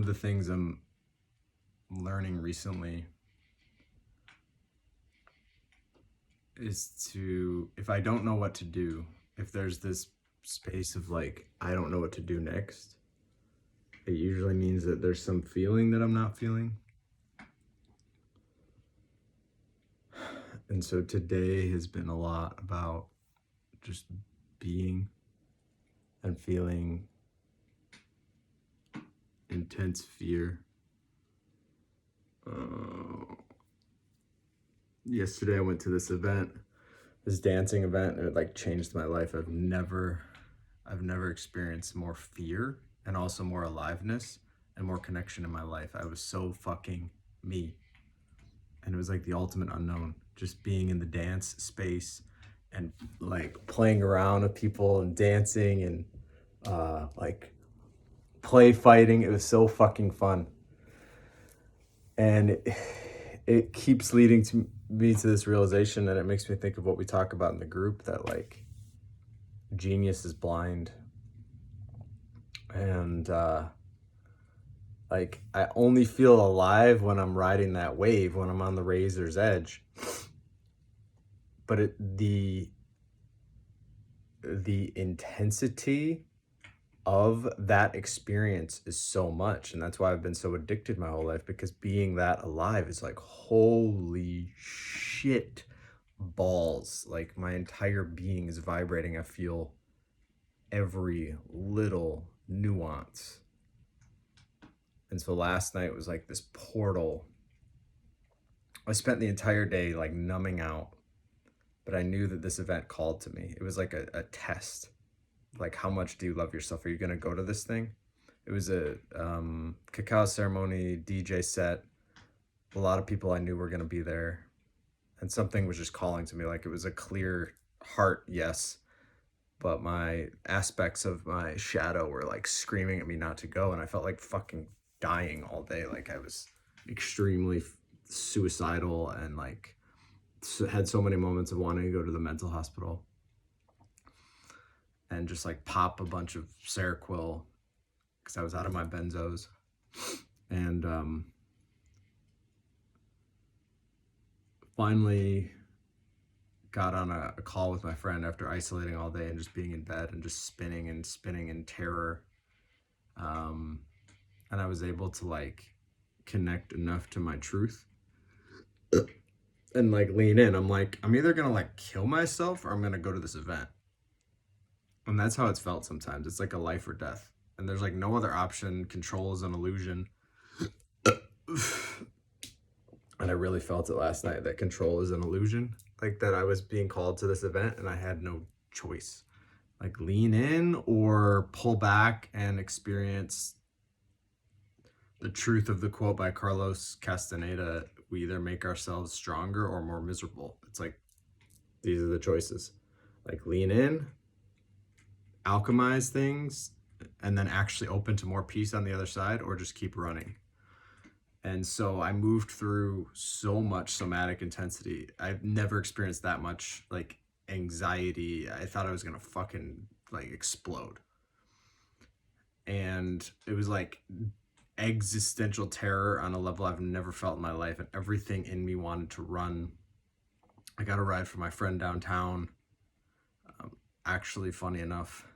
of the things I'm learning recently is to, if I don't know what to do, if there's this space of like, I don't know what to do next, it usually means that there's some feeling that I'm not feeling. And so today has been a lot about just being and feeling intense fear. Yesterday I went to this event, this dancing event, and it like changed my life. I've never experienced more fear and also more aliveness and more connection in my life. I was so fucking me. And it was like the ultimate unknown, just being in the dance space and like playing around with people and dancing and like play fighting. It was so fucking fun. And it keeps leading to me to this realization, and it makes me think of what we talk about in the group, that like genius is blind. And like I only feel alive when I'm riding that wave, when I'm on the razor's edge. But the intensity of that experience is so much, and that's why I've been so addicted my whole life, because being that alive is like, holy shit balls, like my entire being is vibrating. I feel every little nuance. And so last night was like this portal. I spent the entire day like numbing out, but I knew that this event called to me. It was like a test. Like, how much do you love yourself? Are you going to go to this thing? It was a cacao ceremony, DJ set. A lot of people I knew were going to be there. And something was just calling to me. Like, it was a clear heart yes. But my aspects of my shadow were like screaming at me not to go. And I felt like fucking dying all day. Like, I was extremely suicidal and like had so many moments of wanting to go to the mental hospital and just like pop a bunch of Seroquel because I was out of my benzos. And finally got on a call with my friend after isolating all day and just being in bed and just spinning in terror. And I was able to like connect enough to my truth and like lean in. I'm like, I'm either gonna like kill myself or I'm gonna go to this event. And that's how it's felt sometimes. It's like a life or death. And there's like no other option. Control is an illusion. And I really felt it last night, that control is an illusion. Like that I was being called to this event and I had no choice. Like lean in or pull back and experience the truth of the quote by Carlos Castaneda: we either make ourselves stronger or more miserable. It's like, these are the choices. Like lean in, alchemize things, and then actually open to more peace on the other side, or just keep running. And so I moved through so much somatic intensity. I've never experienced that much like anxiety. I thought I was gonna fucking like explode. And it was like existential terror on a level I've never felt in my life, and everything in me wanted to run. I got a ride from my friend downtown. Actually, funny enough,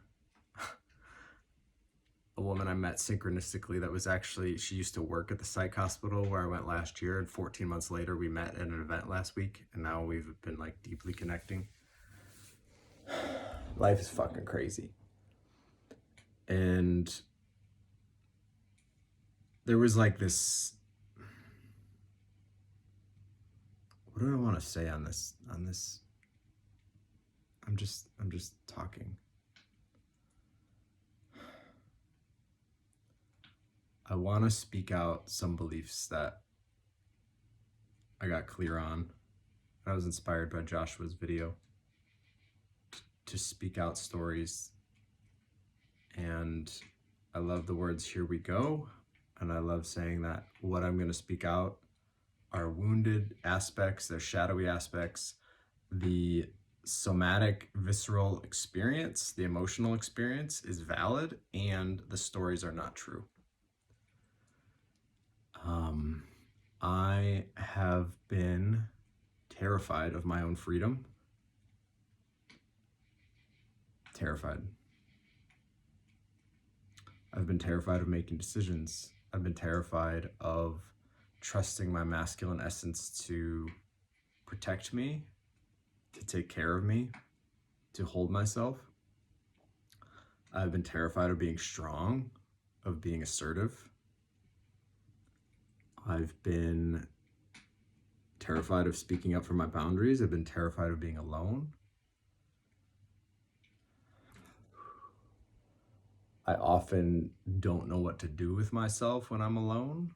a woman I met synchronistically that was actually, she used to work at the psych hospital where I went last year, and 14 months later we met at an event last week, and now we've been like deeply connecting. Life is fucking crazy. And there was like this, what do I want to say on this I'm just talking. I want to speak out some beliefs that I got clear on. I was inspired by Joshua's video to speak out stories. And I love the words, here we go. And I love saying that what I'm going to speak out are wounded aspects, they're shadowy aspects, the somatic, visceral experience, the emotional experience is valid, and the stories are not true. I have been terrified of my own freedom. Terrified. I've been terrified of making decisions. I've been terrified of trusting my masculine essence to protect me, to take care of me, to hold myself. I've been terrified of being strong, of being assertive. I've been terrified of speaking up for my boundaries. I've been terrified of being alone. I often don't know what to do with myself when I'm alone.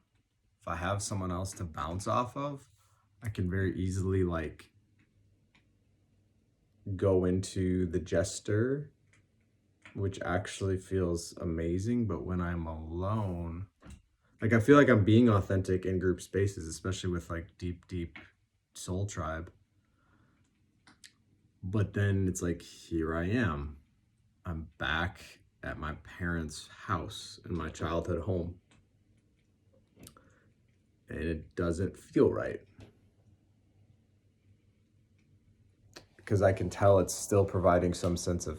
If I have someone else to bounce off of, I can very easily like go into the jester, which actually feels amazing. But when I'm alone, like I feel like I'm being authentic in group spaces, especially with like deep soul tribe. But then it's like, here I am. I'm back at my parents' house in my childhood home. And it doesn't feel right. Because I can tell it's still providing some sense of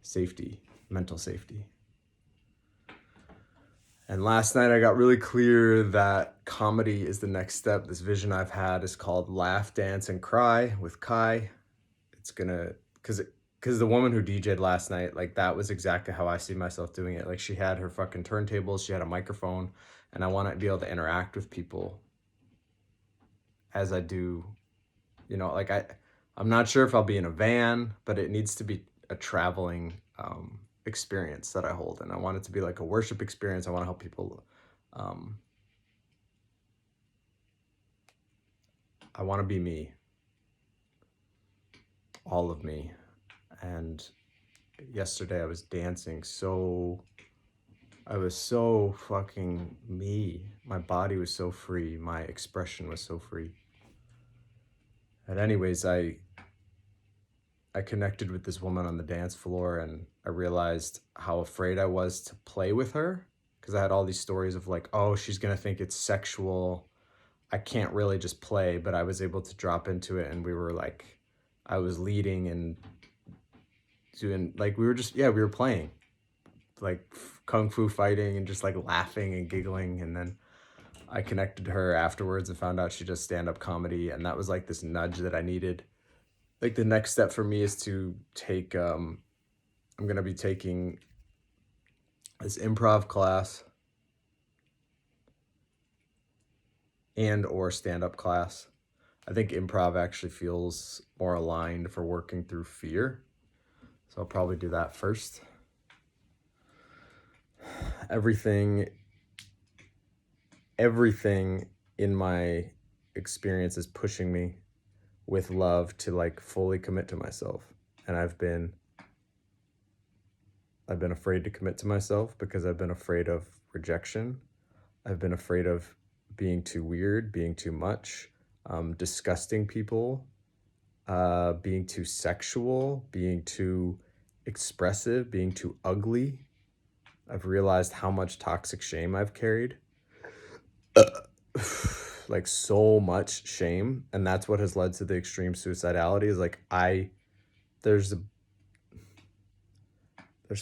safety, mental safety. And last night I got really clear that comedy is the next step. This vision I've had is called Laugh, Dance, and Cry with Kai. It's gonna, because the woman who DJ'd last night, like that was exactly how I see myself doing it. Like she had her fucking turntables, she had a microphone, and I want to be able to interact with people as I do, like I'm not sure if I'll be in a van, but it needs to be a traveling experience that I hold. And I want it to be like a worship experience. I want to help people. I want to be me, all of me. And yesterday I was dancing I was so fucking me. My body was so free. My expression was so free. And anyways, I connected with this woman on the dance floor, and I realized how afraid I was to play with her because I had all these stories of like, oh, she's going to think it's sexual. I can't really just play, but I was able to drop into it, and we were like, I was leading and doing like, we were playing like kung fu fighting and just like laughing and giggling. And then I connected to her afterwards and found out she does stand-up comedy, and that was like this nudge that I needed. Like the next step for me is to take I'm gonna be taking this improv class and or stand-up class. I think improv actually feels more aligned for working through fear, so I'll probably do that first. Everything in my experience is pushing me with love to like fully commit to myself. And I've been afraid to commit to myself because I've been afraid of rejection. I've been afraid of being too weird, being too much, disgusting people, being too sexual, being too expressive, being too ugly. I've realized how much toxic shame I've carried. Like so much shame, and that's what has led to the extreme suicidality. Is like there's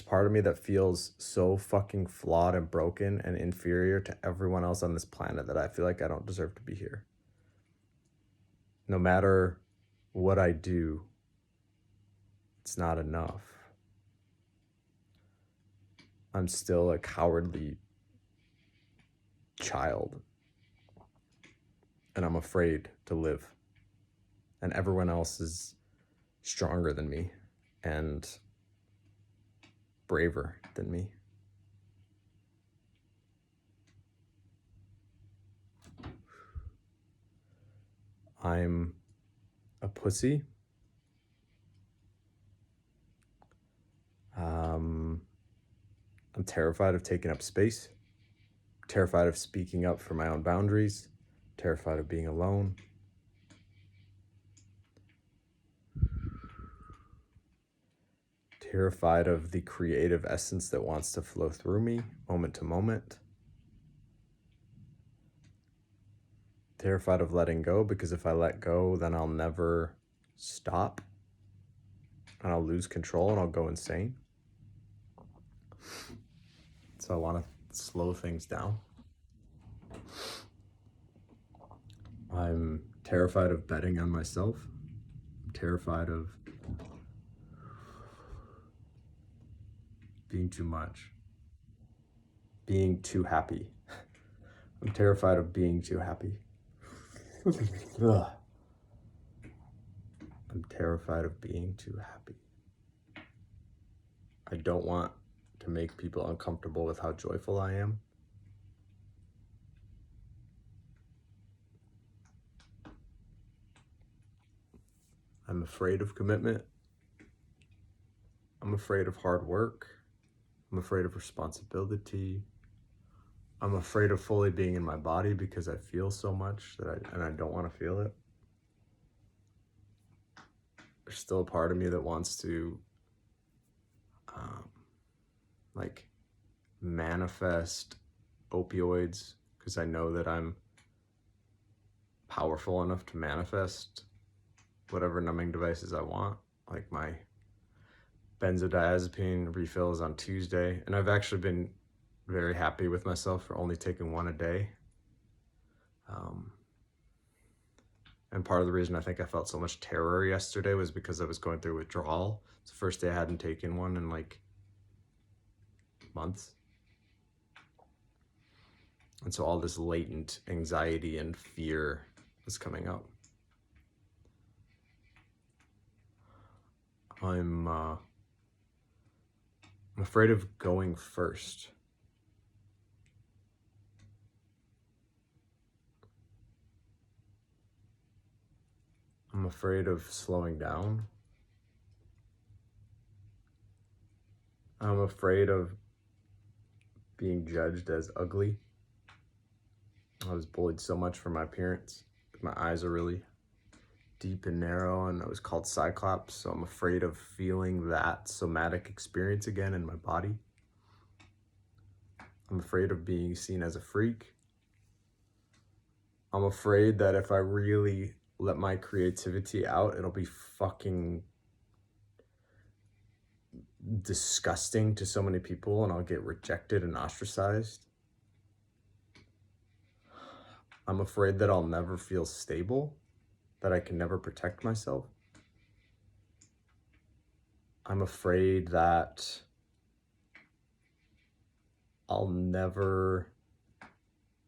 part of me that feels so fucking flawed and broken and inferior to everyone else on this planet that I feel like I don't deserve to be here. No matter what I do, it's not enough. I'm still a cowardly child, and I'm afraid to live. And everyone else is stronger than me and braver than me. I'm a pussy. I'm terrified of taking up space, terrified of speaking up for my own boundaries, terrified of being alone. Terrified of the creative essence that wants to flow through me moment to moment. terrified of letting go because if I let go, then I'll never stop and I'll lose control and I'll go insane. So I want to slow things down. I'm terrified of betting on myself. I'm terrified of being too much, being too happy. I'm terrified of being too happy. Ugh. I'm terrified of being too happy. I don't want to make people uncomfortable with how joyful I am. I'm afraid of commitment. I'm afraid of hard work. I'm afraid of responsibility. I'm afraid of fully being in my body because I feel so much that I don't want to feel it. There's still a part of me that wants to like manifest opioids because I know that I'm powerful enough to manifest whatever numbing devices I want. Like my benzodiazepine refills on Tuesday, and I've actually been very happy with myself for only taking one a day. And part of the reason I think I felt so much terror yesterday was because I was going through withdrawal. It's the first day I hadn't taken one in like months. And so all this latent anxiety and fear was coming up. I'm afraid of going first. I'm afraid of slowing down. I'm afraid of being judged as ugly. I was bullied so much for my appearance. My eyes are really deep and narrow, and I was called Cyclops, so I'm afraid of feeling that somatic experience again in my body. I'm afraid of being seen as a freak. I'm afraid that if I really let my creativity out, it'll be fucking disgusting to so many people and I'll get rejected and ostracized. I'm afraid that I'll never feel stable, that I can never protect myself. I'm afraid that I'll never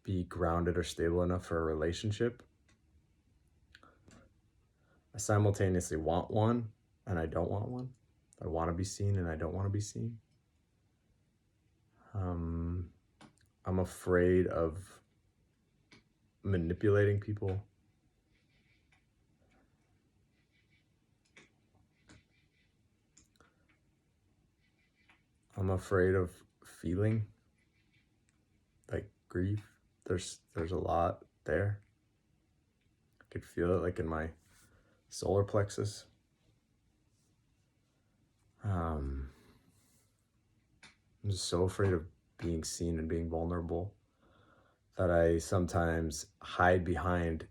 be grounded or stable enough for a relationship. I simultaneously want one and I don't want one. I want to be seen and I don't want to be seen. I'm afraid of manipulating people. I'm afraid of feeling like grief. There's a lot there. I could feel it like in my solar plexus. I'm just so afraid of being seen and being vulnerable that I sometimes hide behind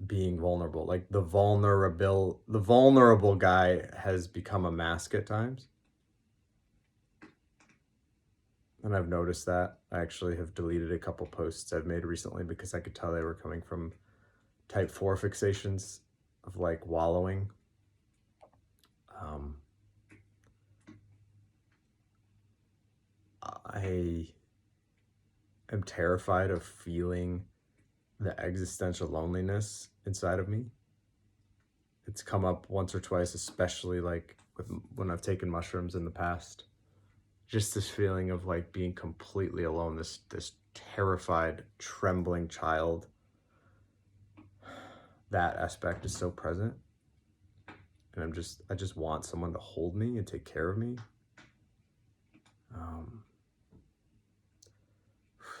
being vulnerable. Like the vulnerable guy has become a mask at times. And I've noticed that. I actually have deleted a couple posts I've made recently because I could tell they were coming from type 4 fixations of like wallowing. I am terrified of feeling the existential loneliness inside of me. It's come up once or twice, especially like when I've taken mushrooms in the past. Just this feeling of like being completely alone, this terrified, trembling child. That aspect is so present. And I just want someone to hold me and take care of me.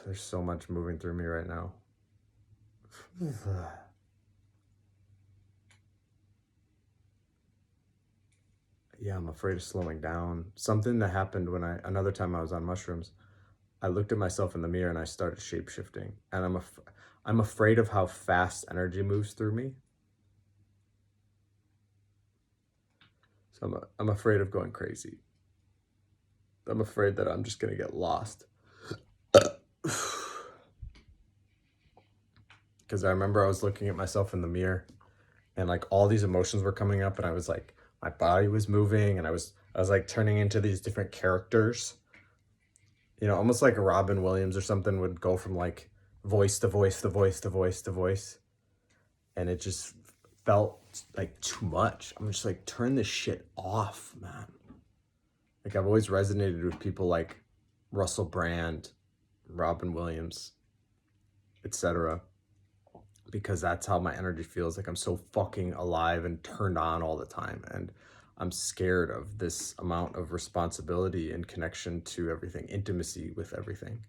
There's so much moving through me right now. Yeah, I'm afraid of slowing down. Something that happened another time I was on mushrooms, I looked at myself in the mirror and I started shape-shifting. And I'm afraid of how fast energy moves through me. So I'm afraid of going crazy. I'm afraid that I'm just going to get lost. Because I remember I was looking at myself in the mirror and like all these emotions were coming up, and I was like, my body was moving, and I was like turning into these different characters. You know, almost like a Robin Williams or something would go from like voice to voice to voice to voice to voice. And it just felt like too much. I'm just like, turn this shit off, man. Like I've always resonated with people like Russell Brand, Robin Williams, etc. Because that's how my energy feels. Like I'm so fucking alive and turned on all the time. And I'm scared of this amount of responsibility and connection to everything, intimacy with everything.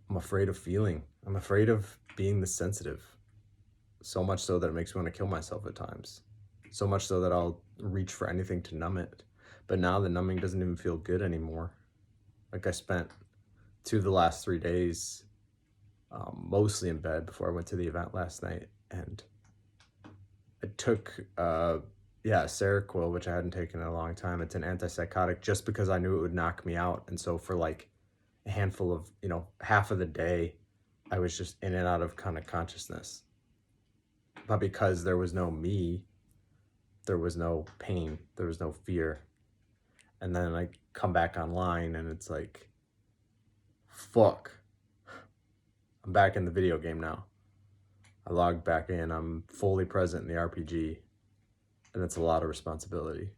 I'm afraid of feeling. I'm afraid of being this sensitive. So much so that it makes me want to kill myself at times. So much so that I'll reach for anything to numb it. But now the numbing doesn't even feel good anymore. Like I spent 2 of the last 3 days mostly in bed before I went to the event last night. And I took Seroquel, which I hadn't taken in a long time. It's an antipsychotic just because I knew it would knock me out. And so for like a handful of, half of the day, I was just in and out of kind of consciousness. But because there was no me, there was no pain, there was no fear. And then I come back online and it's like, fuck, I'm back in the video game now. I logged back in, I'm fully present in the RPG, and it's a lot of responsibility.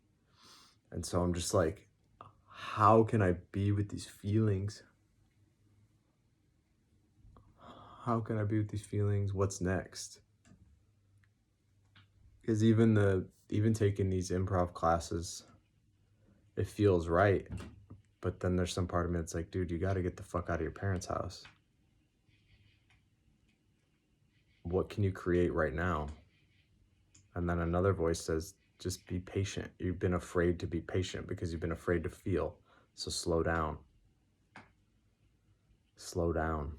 And so I'm just like, how can I be with these feelings? How can I be with these feelings? What's next? Because even taking these improv classes, it feels right. But then there's some part of me that's like, dude, you got to get the fuck out of your parents' house. What can you create right now? And then another voice says, just be patient. You've been afraid to be patient because you've been afraid to feel. So slow down. Slow down.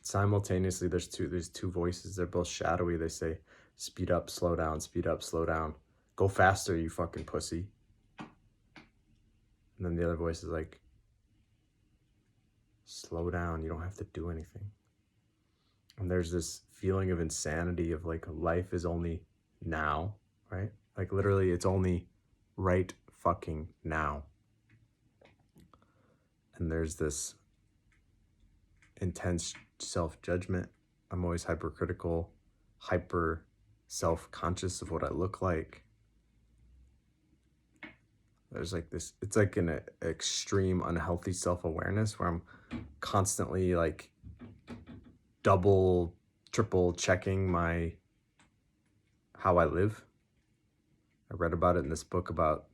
Simultaneously, there's two voices. They're both shadowy. They say, speed up, slow down, speed up, slow down. Go faster, you fucking pussy. And then the other voice is like, slow down, you don't have to do anything. And there's this feeling of insanity of like life is only now, right? Like literally it's only right fucking now. And there's this intense self-judgment. I'm always hypercritical, hyper self-conscious of what I look like. There's like this, it's like an extreme unhealthy self-awareness where I'm constantly like double, triple checking how I live. I read about it in this book about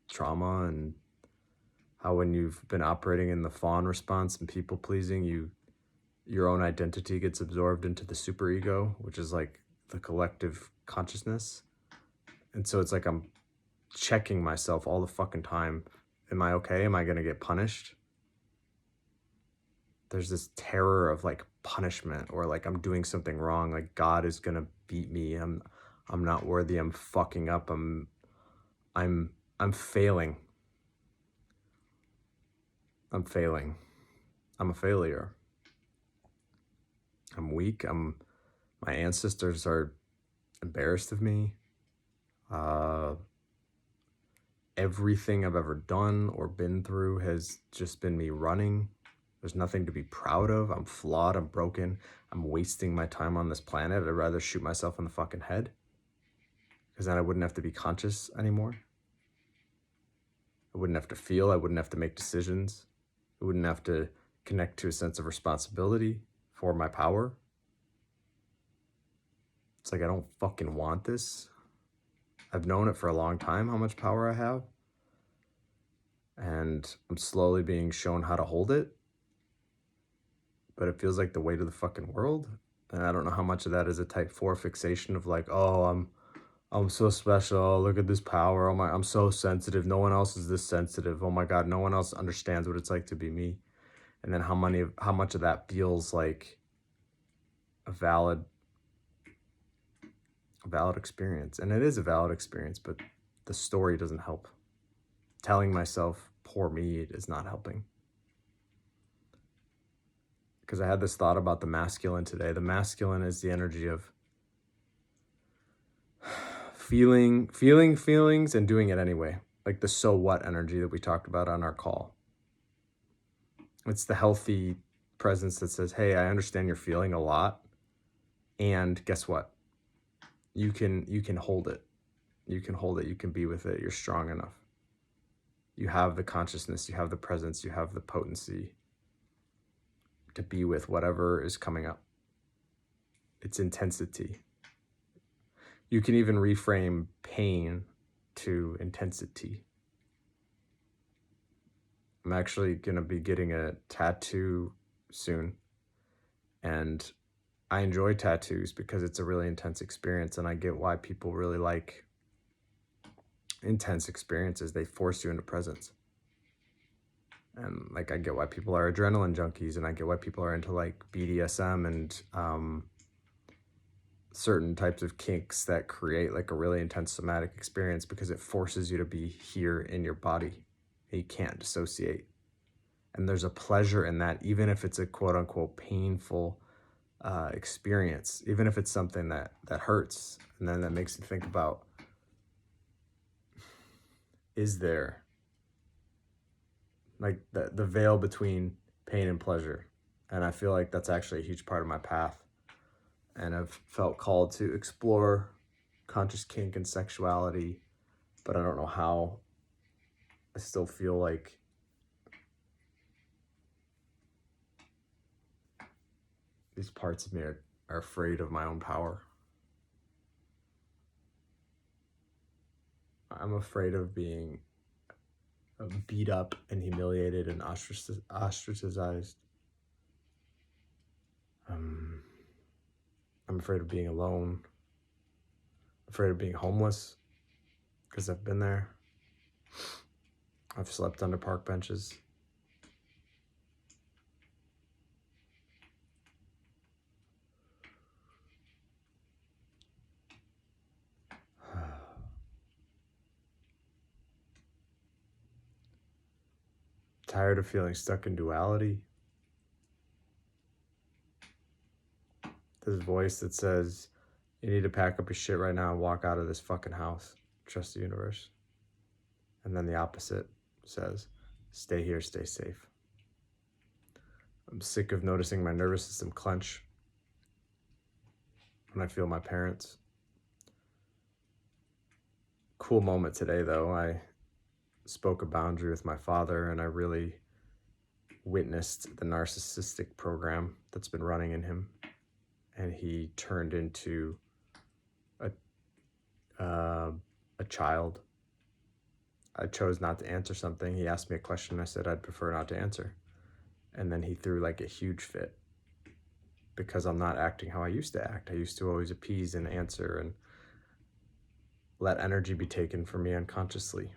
trauma and how when you've been operating in the fawn response and people pleasing, your own identity gets absorbed into the superego, which is like the collective consciousness. And so it's like I'm checking myself all the fucking time. Am I okay? Am I gonna get punished? There's this terror of like punishment, or like I'm doing something wrong, like God is gonna beat me. I'm not worthy. I'm fucking up. I'm failing. I'm failing. I'm a failure. I'm weak. My ancestors are embarrassed of me. Everything I've ever done or been through has just been me running. There's nothing to be proud of. I'm flawed. I'm broken. I'm wasting my time on this planet. I'd rather shoot myself in the fucking head, because then I wouldn't have to be conscious anymore. I wouldn't have to feel. I wouldn't have to make decisions. I wouldn't have to connect to a sense of responsibility for my power. It's like, I don't fucking want this. I've known it for a long time, how much power I have. And I'm slowly being shown how to hold it. But it feels like the weight of the fucking world. And I don't know how much of that is a type 4 fixation of like, oh, I'm so special. Look at this power. Oh my, I'm so sensitive. No one else is this sensitive. Oh my God, no one else understands what it's like to be me. And then how much of that feels like a valid experience. And it is a valid experience, but the story doesn't help. Telling myself, poor me, is not helping. Because I had this thought about the masculine today. The masculine is the energy of feeling feelings and doing it anyway. Like the so what energy that we talked about on our call. It's the healthy presence that says, hey, I understand you're feeling a lot. And guess what? You can hold it. You can hold it. You can be with it. You're strong enough. You have the consciousness. You have the presence. You have the potency to be with whatever is coming up. It's intensity. You can even reframe pain to intensity. I'm actually going to be getting a tattoo soon. And I enjoy tattoos because it's a really intense experience, and I get why people really like intense experiences. They force you into presence. And like, I get why people are adrenaline junkies, and I get why people are into like BDSM and certain types of kinks that create like a really intense somatic experience, because it forces you to be here in your body. You can't dissociate. And there's a pleasure in that, even if it's a quote unquote painful experience, even if it's something that hurts. And then that makes me think about, is there like the veil between pain and pleasure? And I feel like that's actually a huge part of my path. And I've felt called to explore conscious kink and sexuality, but I don't know how. I still feel like these parts of me are afraid of my own power. I'm afraid of being beat up and humiliated and ostracized. I'm afraid of being alone. I'm afraid of being homeless, because I've been there. I've slept under park benches. Tired of feeling stuck in duality. This voice that says, you need to pack up your shit right now and walk out of this fucking house. Trust the universe. And then the opposite says, stay here, stay safe. I'm sick of noticing my nervous system clench when I feel my parents. Cool moment today, though. I spoke a boundary with my father, and I really witnessed the narcissistic program that's been running in him. And he turned into a child. I chose not to answer something. He asked me a question. I said I'd prefer not to answer. And then he threw like a huge fit, because I'm not acting how I used to act. I used to always appease and answer and let energy be taken from me unconsciously.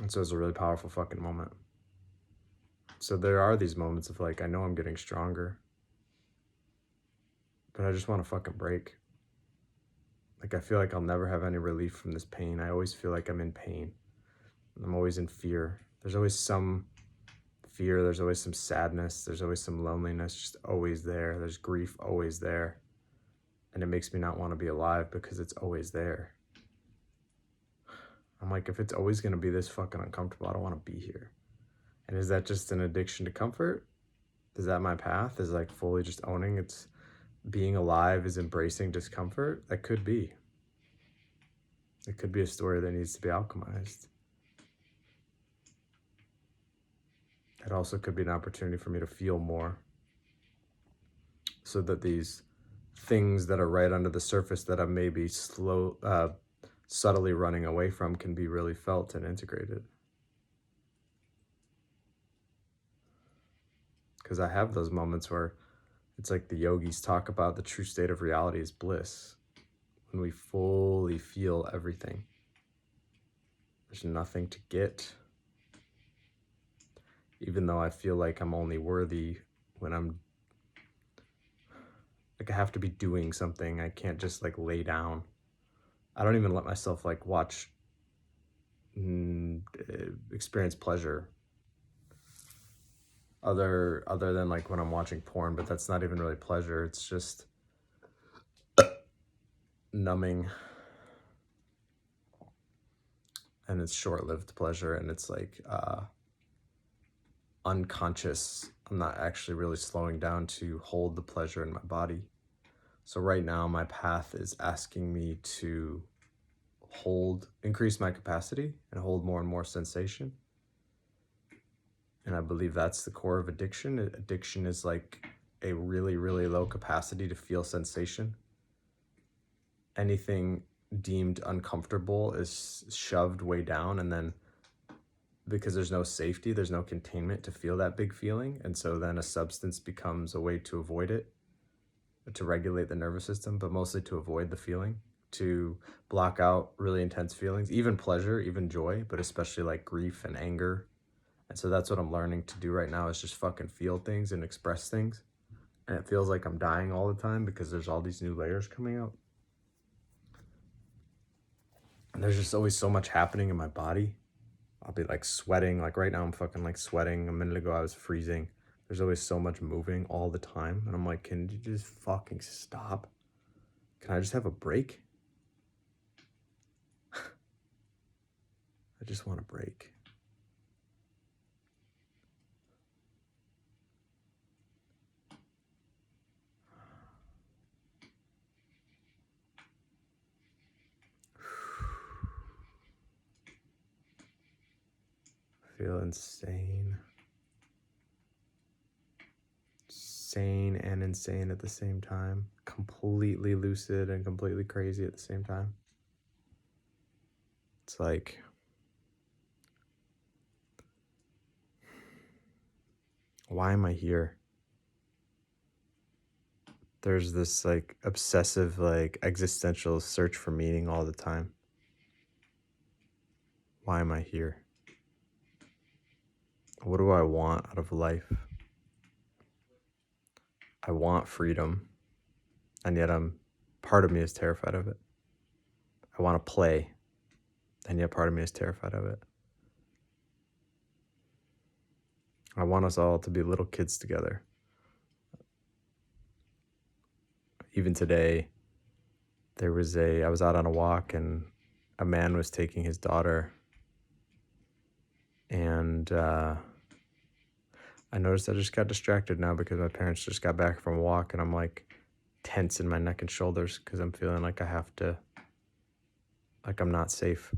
And so it was a really powerful fucking moment. So there are these moments of like, I know I'm getting stronger, but I just want to fucking break. Like, I feel like I'll never have any relief from this pain. I always feel like I'm in pain. I'm always in fear. There's always some fear. There's always some sadness. There's always some loneliness, just always there. There's grief always there. And it makes me not want to be alive, because it's always there. I'm like, if it's always going to be this fucking uncomfortable, I don't want to be here. And is that just an addiction to comfort? Is that my path? Is like fully just owning it's being alive is embracing discomfort? That could be. It could be a story that needs to be alchemized. It also could be an opportunity for me to feel more, so that these things that are right under the surface that I'm maybe subtly running away from can be really felt and integrated. Because I have those moments where it's like the yogis talk about the true state of reality is bliss. When we fully feel everything. There's nothing to get. Even though I feel like I'm only worthy when I'm Like I have to be doing something. I can't just like lay down. I don't even let myself like watch, experience pleasure other than like when I'm watching porn, but that's not even really pleasure. It's just numbing, and it's short-lived pleasure, and it's like unconscious. I'm not actually really slowing down to hold the pleasure in my body. So right now my path is asking me to increase my capacity and hold more and more sensation. And I believe that's the core of addiction. Addiction is like a really, really low capacity to feel sensation. Anything deemed uncomfortable is shoved way down, and then because there's no safety, there's no containment to feel that big feeling. And so then a substance becomes a way to avoid it, to regulate the nervous system, but mostly to avoid the feeling, to block out really intense feelings, even pleasure, even joy, but especially like grief and anger. And so that's what I'm learning to do right now, is just fucking feel things and express things. And it feels like I'm dying all the time because there's all these new layers coming out. And there's just always so much happening in my body. I'll be like sweating. Like right now I'm fucking like sweating. A minute ago I was freezing. There's always so much moving all the time. And I'm like, can you just fucking stop? Can I just have a break? I just want a break. I feel insane. Sane and insane at the same time. Completely lucid and completely crazy at the same time. It's like, why am I here? There's this like obsessive, like existential search for meaning all the time. Why am I here? What do I want out of life? I want freedom, and yet part of me is terrified of it. I want to play, and yet part of me is terrified of it. I want us all to be little kids together. Even today, I was out on a walk, and a man was taking his daughter, and I noticed I just got distracted now because my parents just got back from a walk, and I'm like tense in my neck and shoulders because I'm feeling like like I'm not safe.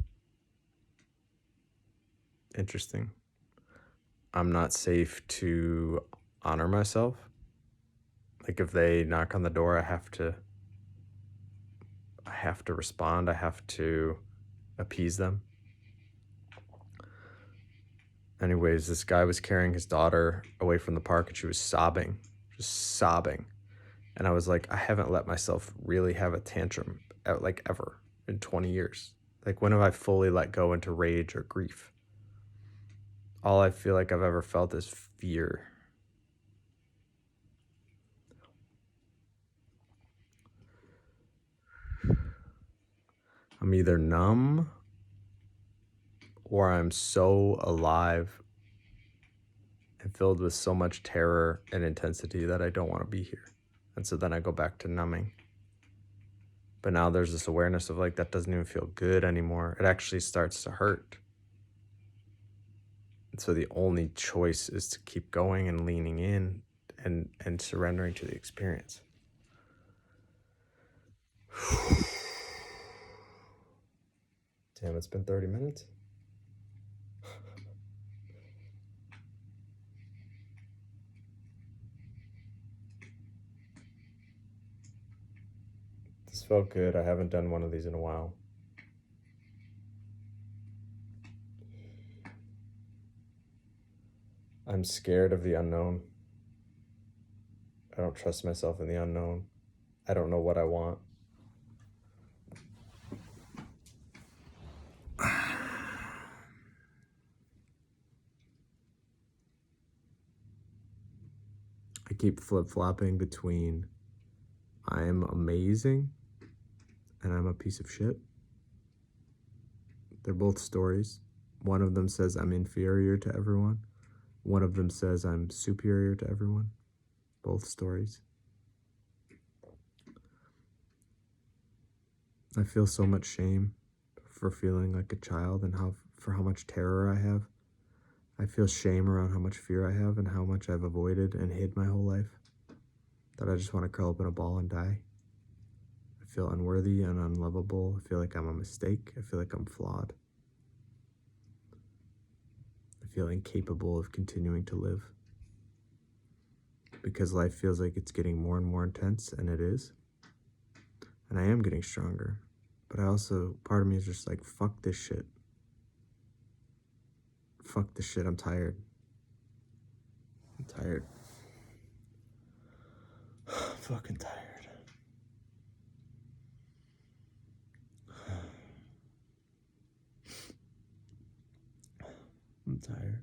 Interesting. I'm not safe to honor myself. Like if they knock on the door, I have to respond. I have to appease them. Anyways, this guy was carrying his daughter away from the park, and she was sobbing, just sobbing. And I was like, I haven't let myself really have a tantrum like ever in 20 years. Like when have I fully let go into rage or grief? All I feel like I've ever felt is fear. I'm either numb or I'm so alive and filled with so much terror and intensity that I don't want to be here. And so then I go back to numbing. But now there's this awareness of like, that doesn't even feel good anymore. It actually starts to hurt. And so the only choice is to keep going and leaning in and surrendering to the experience. Damn, it's been 30 minutes. This felt good. I haven't done one of these in a while. I'm scared of the unknown. I don't trust myself in the unknown. I don't know what I want. I keep flip-flopping between I'm amazing and I'm a piece of shit. They're both stories. One of them says I'm inferior to everyone. One of them says I'm superior to everyone. Both stories. I feel so much shame for feeling like a child and for how much terror I have. I feel shame around how much fear I have and how much I've avoided and hid my whole life. That I just want to curl up in a ball and die. I feel unworthy and unlovable. I feel like I'm a mistake. I feel like I'm flawed. I feel incapable of continuing to live. Because life feels like it's getting more and more intense, and it is. And I am getting stronger. But I also, part of me is just like, fuck this shit. Fuck this shit, I'm tired. I'm tired. I'm fucking tired. I'm tired.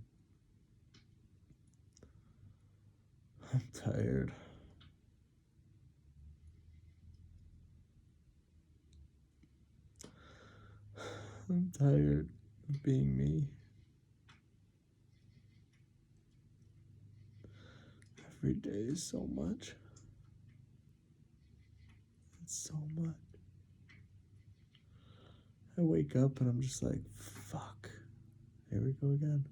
I'm tired. I'm tired of being me. Every day is so much. It's so much. I wake up and I'm just like, fuck. Here we go again.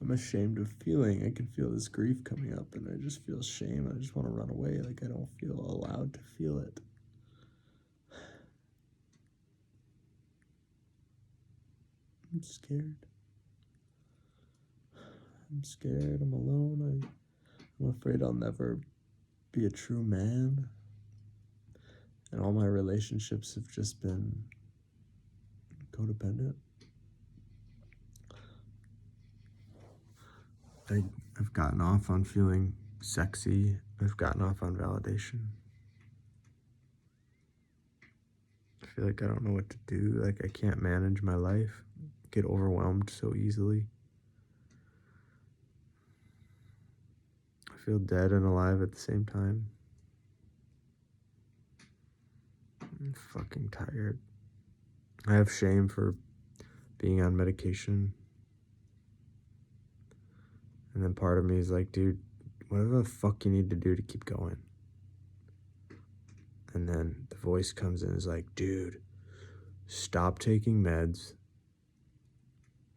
I'm ashamed of feeling. I can feel this grief coming up and I just feel shame. I just want to run away. Like I don't feel allowed to feel it. I'm scared. I'm scared. I'm alone. I'm afraid I'll never be a true man. And all my relationships have just been codependent. I've gotten off on feeling sexy. I've gotten off on validation. I feel like I don't know what to do. Like I can't manage my life. Get overwhelmed so easily. I feel dead and alive at the same time. I'm fucking tired. I have shame for being on medication. And then part of me is like, dude, whatever the fuck you need to do to keep going. And then the voice comes in and is like, dude, stop taking meds.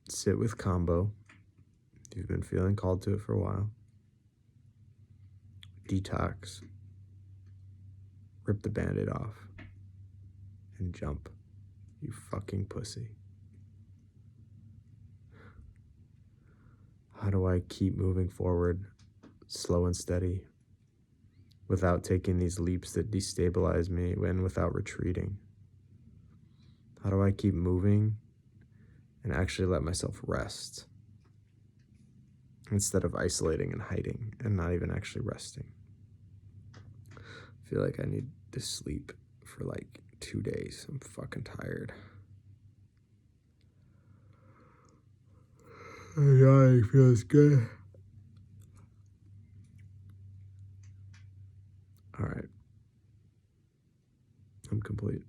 Sit with combo. You've been feeling called to it for a while. Detox. Rip the Band-Aid off. And jump. You fucking pussy. How do I keep moving forward, slow and steady, without taking these leaps that destabilize me and without retreating? How do I keep moving and actually let myself rest instead of isolating and hiding and not even actually resting? I feel like I need to sleep for like 2 days. I'm fucking tired. Yeah, it feels good. All right. I'm complete.